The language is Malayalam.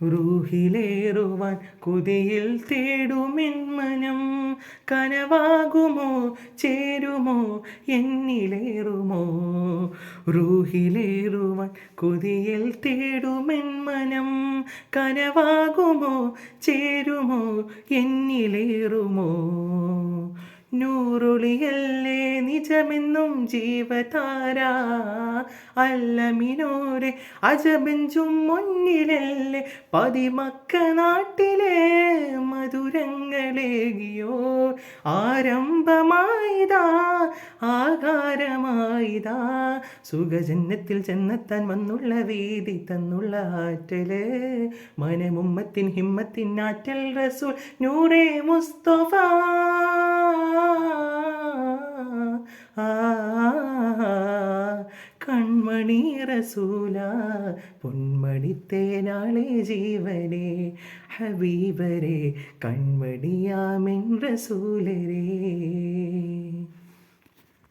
റൂഹിലേറുവാൻ കൊതിയിൽ തേടുമെൻ മനം കനവാകുമോ ചേരുമോ എന്നിലേറുമോ. റൂഹിലേറുവാൻ കൊതിയിൽ തേടുമെൻ മനം കനവാകുമോ ചേരുമോ എന്നിലേറുമോ. നൂറൊളിയല്ലേ നിജമെന്നും ജീവതാര അല്ലമിനോരെ അജബെഞ്ചും മുന്നിലല്ലേ പതിമക്ക നാട്ടിലെ മധുരങ്ങളേകിയോ. ആരംഭമായിതാ ആകാരമായിതാ സുഖജന്നത്തിൽ ചെന്നെത്താൻ വന്നുള്ള വീതി തന്നുള്ള ആറ്റല് മനമുമ്മത്തിൻ ഹിമ്മത്തിൻ ആറ്റൽ റസൂൽ നൂറേ മുസ്തഫ. കൺമണി റസൂല പൊന്മണിത്തേനാളെ ജീവനെ ഹബീബരെ കൺമണിയാമിൻ റസൂലരേ.